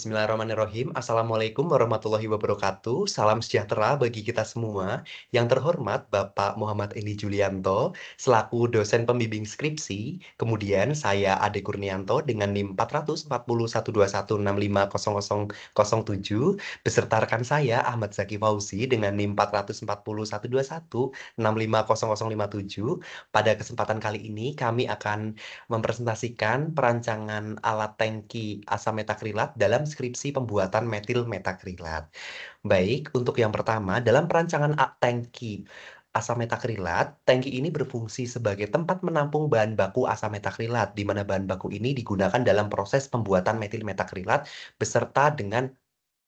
Bismillahirrahmanirrahim. Assalamualaikum warahmatullahi wabarakatuh. Salam sejahtera bagi kita semua. Yang terhormat Bapak Muhammad Eli Julianto selaku dosen pembimbing skripsi. Kemudian saya Ade Kurnianto dengan NIM 4401216500007 beserta rekan saya Ahmad Zaki Fauzi dengan NIM 4401216500057. Pada kesempatan kali ini kami akan mempresentasikan perancangan alat tangki asam metakrilat dalam skripsi pembuatan metil metakrilat. Baik, untuk yang pertama, dalam perancangan tangki asam metakrilat, tangki ini berfungsi sebagai tempat menampung bahan baku asam metakrilat, di mana bahan baku ini digunakan dalam proses pembuatan metil metakrilat beserta dengan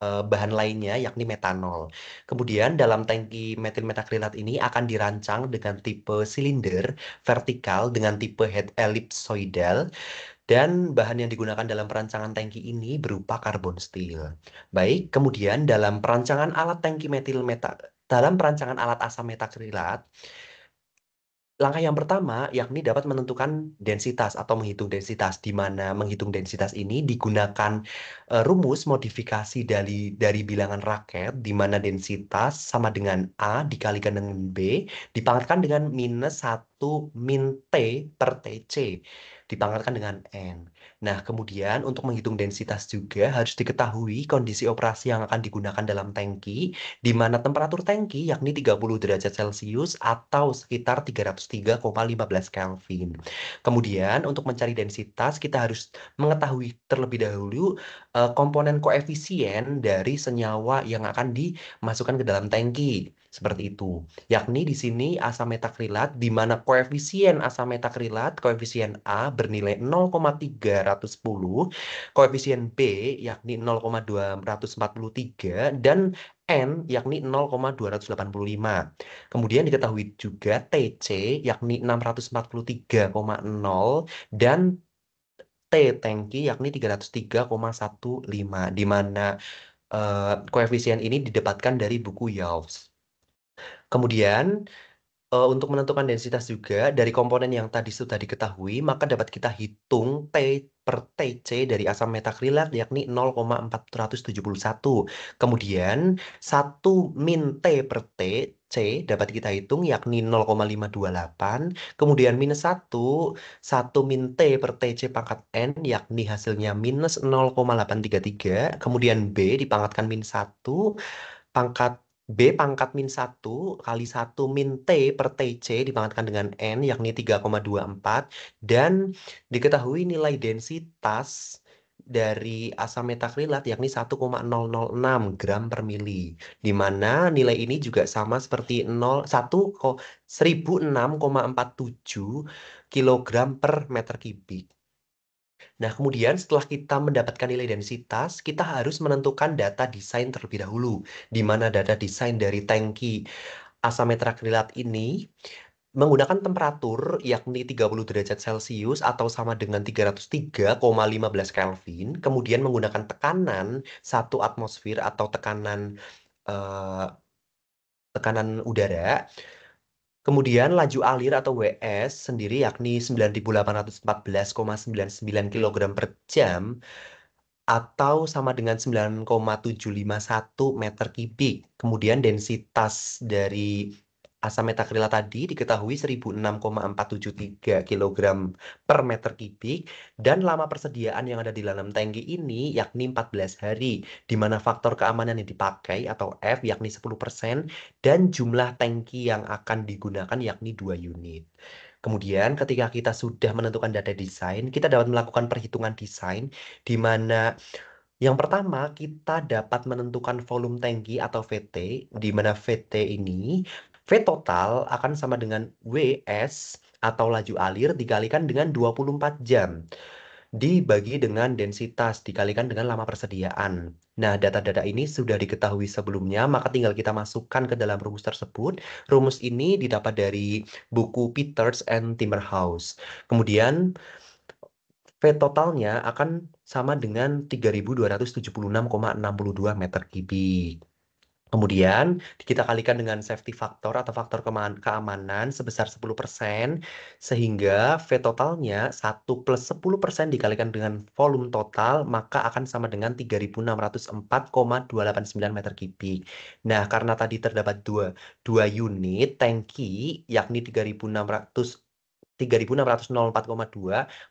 bahan lainnya yakni metanol. Kemudian dalam tangki metil metakrilat ini akan dirancang dengan tipe silinder vertikal dengan tipe head ellipsoidal dan bahan yang digunakan dalam perancangan tangki ini berupa karbon steel. Baik, kemudian dalam perancangan alat asam metakrilat, langkah yang pertama yakni dapat menentukan densitas atau menghitung densitas, di mana menghitung densitas ini digunakan rumus modifikasi dari bilangan raket, di mana densitas sama dengan A dikalikan dengan B, dipangkatkan dengan minus 1 min T per TC, dipangkatkan dengan N. Nah, kemudian untuk menghitung densitas juga harus diketahui kondisi operasi yang akan digunakan dalam tangki, di mana temperatur tangki yakni 30 derajat Celcius atau sekitar 303,15 Kelvin. Kemudian untuk mencari densitas kita harus mengetahui terlebih dahulu komponen koefisien dari senyawa yang akan dimasukkan ke dalam tangki. Seperti itu. Yakni di sini asam metakrilat di mana koefisien asam metakrilat, koefisien A bernilai 0,310, koefisien B yakni 0,243 dan N yakni 0,285. Kemudian diketahui juga TC yakni 643,0 dan T tangki yakni 303,15, di mana koefisien ini didapatkan dari buku Yelves. Kemudian untuk menentukan densitas juga dari komponen yang tadi sudah diketahui, maka dapat kita hitung T per TC dari asam metakrilat yakni 0,471. Kemudian 1 min T per TC dapat kita hitung yakni 0,528. Kemudian minus 1 min T per TC pangkat N yakni hasilnya minus 0,833. Kemudian B dipangkatkan min 1 pangkat B pangkat min 1 kali 1 min T per TC dipangkatkan dengan N yakni 3,24 dan diketahui nilai densitas dari asam metakrilat yakni 1,006 gram per mili, di mana nilai ini juga sama seperti 1006,47 kilogram per meter kubik. Nah, kemudian setelah kita mendapatkan nilai densitas, kita harus menentukan data desain terlebih dahulu, di mana data desain dari tangki asam metakrilat ini menggunakan temperatur yakni 30 derajat Celcius atau sama dengan 303,15 Kelvin, kemudian menggunakan tekanan 1 atmosfer atau eh, tekanan udara. Kemudian laju alir atau WS sendiri yakni 9.814,99 kg per jam atau sama dengan 9,751 meter kubik. Kemudian densitas dari asam metakrilat tadi diketahui 1006,473 kg per meter kubik dan lama persediaan yang ada di dalam tangki ini yakni 14 hari, di mana faktor keamanan yang dipakai atau F yakni 10% dan jumlah tangki yang akan digunakan yakni 2 unit. Kemudian ketika kita sudah menentukan data desain, kita dapat melakukan perhitungan desain di mana yang pertama, kita dapat menentukan volume tangki atau VT, di mana VT ini, V total akan sama dengan WS atau laju alir dikalikan dengan 24 jam, dibagi dengan densitas dikalikan dengan lama persediaan. Nah, data-data ini sudah diketahui sebelumnya, maka tinggal kita masukkan ke dalam rumus tersebut. Rumus ini didapat dari buku Peters and Timmerhouse. Kemudian, V totalnya akan sama dengan 3.276,62 meter kubik. Kemudian kita kalikan dengan safety factor atau faktor keamanan sebesar 10%, sehingga V totalnya 1 plus 10% dikalikan dengan volume total, maka akan sama dengan 3.604,289 meter kubik. Nah, karena tadi terdapat dua unit tangki, yakni 3.604,2,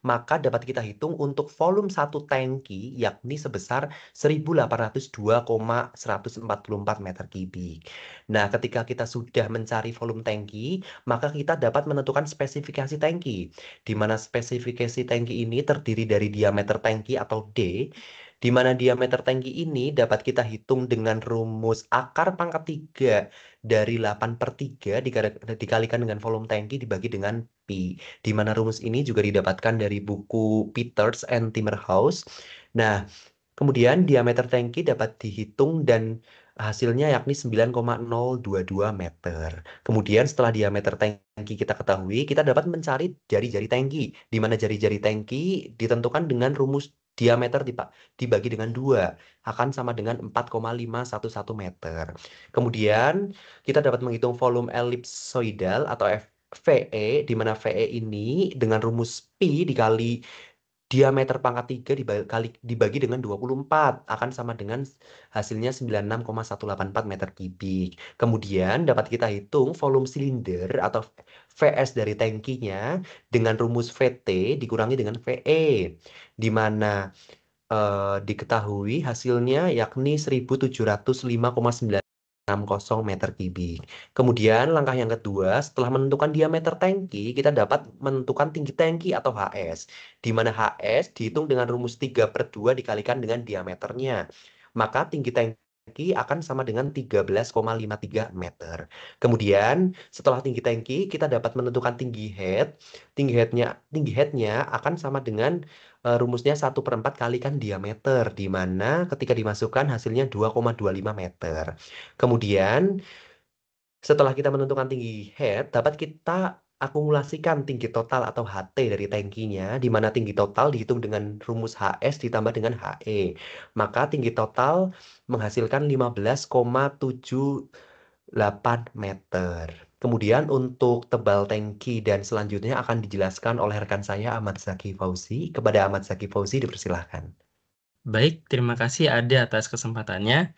maka dapat kita hitung untuk volume satu tangki yakni sebesar 1.802,144 meter kubik. Nah, ketika kita sudah mencari volume tangki, maka kita dapat menentukan spesifikasi tangki, di mana spesifikasi tangki ini terdiri dari diameter tangki atau D, di mana diameter tangki ini dapat kita hitung dengan rumus akar pangkat 3 dari 8/3 dikalikan dengan volume tangki dibagi dengan Pi, di mana rumus ini juga didapatkan dari buku Peters and Timmerhouse. Nah, kemudian diameter tangki dapat dihitung dan hasilnya yakni 9,022 meter. Kemudian setelah diameter tangki kita ketahui, kita dapat mencari jari-jari tangki, di mana jari-jari tangki ditentukan dengan rumus diameter dibagi dengan 2, akan sama dengan 4,511 meter. Kemudian kita dapat menghitung volume ellipsoidal atau VE, di mana VE ini dengan rumus Pi dikali diameter pangkat 3 dibagi dengan 24 akan sama dengan hasilnya 96,184 meter kubik. Kemudian dapat kita hitung volume silinder atau VS dari tangkinya dengan rumus VT dikurangi dengan VE, di mana diketahui hasilnya yakni 1.705,960 meter kubik. Kemudian langkah yang kedua, setelah menentukan diameter tangki, kita dapat menentukan tinggi tangki atau HS, di mana HS dihitung dengan rumus 3/2 dikalikan dengan diameternya. Maka tinggi tangki akan sama dengan 13,53 meter. Kemudian setelah tinggi tangki, kita dapat menentukan tinggi head. Tinggi headnya akan sama dengan rumusnya 1/4 kalikan diameter, di mana ketika dimasukkan hasilnya 2,25 meter. Kemudian, setelah kita menentukan tinggi head, dapat kita akumulasikan tinggi total atau HT dari tangkinya, di mana tinggi total dihitung dengan rumus HS ditambah dengan HE. Maka tinggi total menghasilkan 15,78 meter. Kemudian untuk tebal tangki dan selanjutnya akan dijelaskan oleh rekan saya Ahmad Zaki Fauzi. Kepada Ahmad Zaki Fauzi dipersilahkan. Baik, terima kasih Ade atas kesempatannya.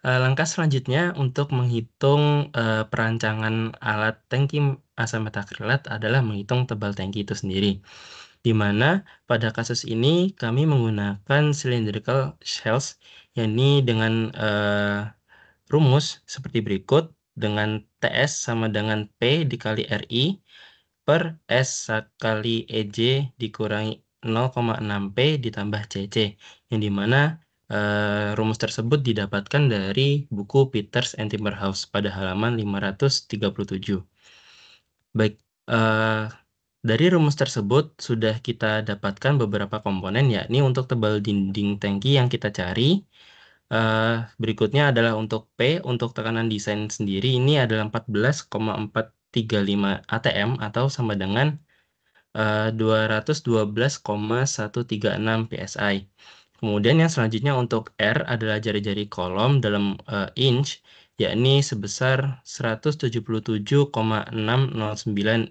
Langkah selanjutnya untuk menghitung perancangan alat tangki asam metakrilat adalah menghitung tebal tangki itu sendiri. Di mana pada kasus ini kami menggunakan cylindrical shells, yakni dengan rumus seperti berikut, dengan TS sama dengan P dikali RI per S kali EJ dikurangi 0,6P ditambah CC, yang dimana rumus tersebut didapatkan dari buku Peters and Timmerhouse pada halaman 537. Baik, dari rumus tersebut sudah kita dapatkan beberapa komponen, yakni untuk tebal dinding tangki yang kita cari. Berikutnya adalah untuk P, untuk tekanan desain sendiri ini adalah 14,435 atm atau sama dengan 212,136 psi. Kemudian yang selanjutnya untuk R adalah jari-jari kolom dalam inch, yakni sebesar 177,609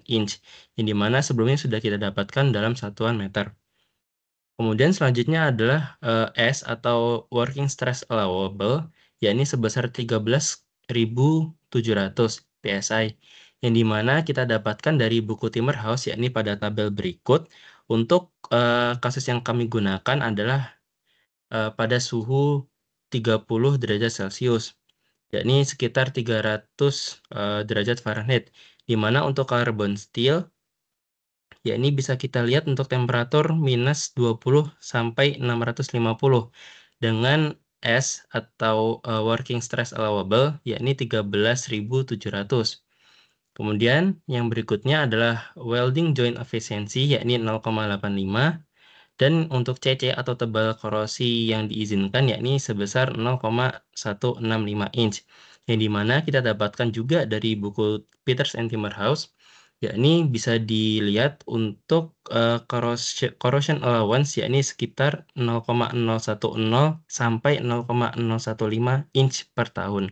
inch, yang dimana sebelumnya sudah kita dapatkan dalam satuan meter. Kemudian selanjutnya adalah S atau working stress allowable, yakni sebesar 13.700 psi, yang dimana kita dapatkan dari buku Timmerhouse, yakni pada tabel berikut. Untuk kasus yang kami gunakan adalah pada suhu 30 derajat Celcius, yakni sekitar 300 derajat Fahrenheit, di mana untuk carbon steel yakni bisa kita lihat untuk temperatur minus 20 sampai 650 dengan S atau working stress allowable yakni 13.700. Kemudian yang berikutnya adalah welding joint efficiency yakni 0,85, dan untuk CC atau tebal korosi yang diizinkan yakni sebesar 0,165 inch, yang dimana kita dapatkan juga dari buku Peters and Timmerhouse, yakni bisa dilihat untuk corrosion allowance yakni sekitar 0,010 sampai 0,015 inch per tahun.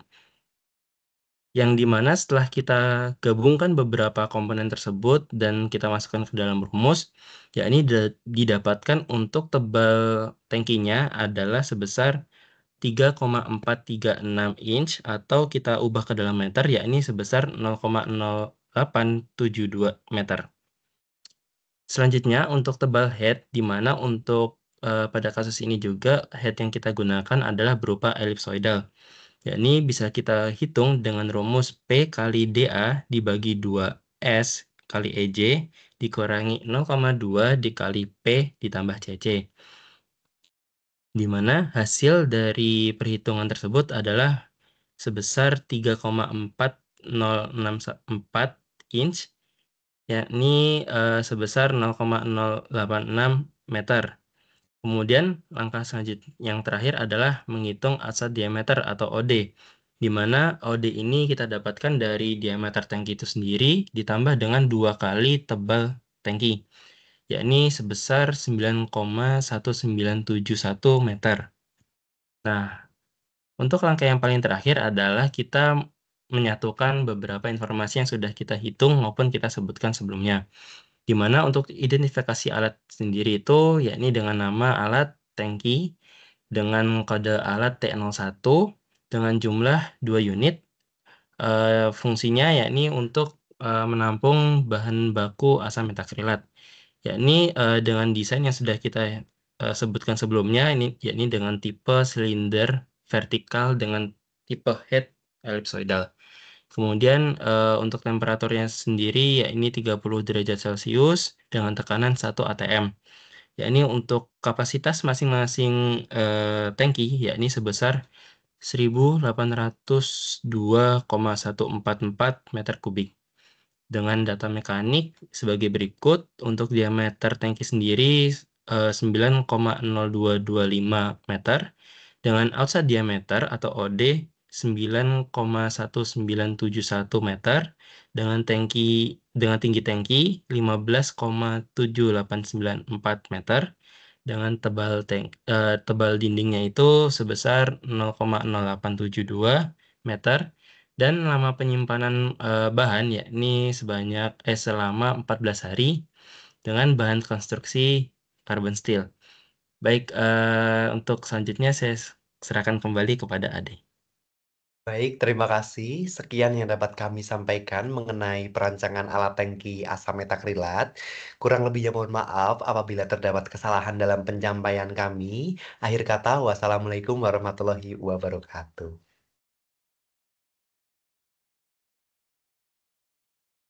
yang dimana setelah kita gabungkan beberapa komponen tersebut dan kita masukkan ke dalam rumus, yakni didapatkan untuk tebal tangkinya adalah sebesar 3,436 inch atau kita ubah ke dalam meter yakni sebesar 0,0872 meter. Selanjutnya untuk tebal head, di mana untuk pada kasus ini juga head yang kita gunakan adalah berupa elipsoidal. Yakni bisa kita hitung dengan rumus P kali DA dibagi 2S kali EJ dikurangi 0,2 dikali P ditambah CC. Di mana hasil dari perhitungan tersebut adalah sebesar 3,4064 inch, yakni sebesar 0,086 meter. Kemudian langkah selanjutnya yang terakhir adalah menghitung asal diameter atau OD, di mana OD ini kita dapatkan dari diameter tangki itu sendiri ditambah dengan 2 kali tebal tangki, yakni sebesar 9,1971 meter. Nah, untuk langkah yang paling terakhir adalah kita menyatukan beberapa informasi yang sudah kita hitung maupun kita sebutkan sebelumnya. Di mana untuk identifikasi alat sendiri itu yakni dengan nama alat tangki dengan kode alat T01 dengan jumlah 2 unit. Fungsinya yakni untuk menampung bahan baku asam metakrilat. Yakni dengan desain yang sudah kita sebutkan sebelumnya ini yakni dengan tipe silinder vertikal dengan tipe head ellipsoidal. Kemudian untuk temperaturnya sendiri yakni 30 derajat Celcius dengan tekanan 1 atm. Yakni untuk kapasitas masing-masing tangki yakni sebesar 1802,144 meter kubik. Dengan data mekanik sebagai berikut, untuk diameter tangki sendiri 9,0225 meter, dengan outside diameter atau OD 9,1971 meter, dengan tinggi tangki 15,7894 meter, dengan tebal dindingnya itu sebesar 0,0872 meter, dan lama penyimpanan bahan yakni selama 14 hari dengan bahan konstruksi carbon steel. Baik, untuk selanjutnya saya serahkan kembali kepada Ade. Baik, terima kasih. Sekian yang dapat kami sampaikan mengenai perancangan alat tangki asam metakrilat. Kurang lebihnya mohon maaf apabila terdapat kesalahan dalam penyampaian kami. Akhir kata, wassalamualaikum warahmatullahi wabarakatuh.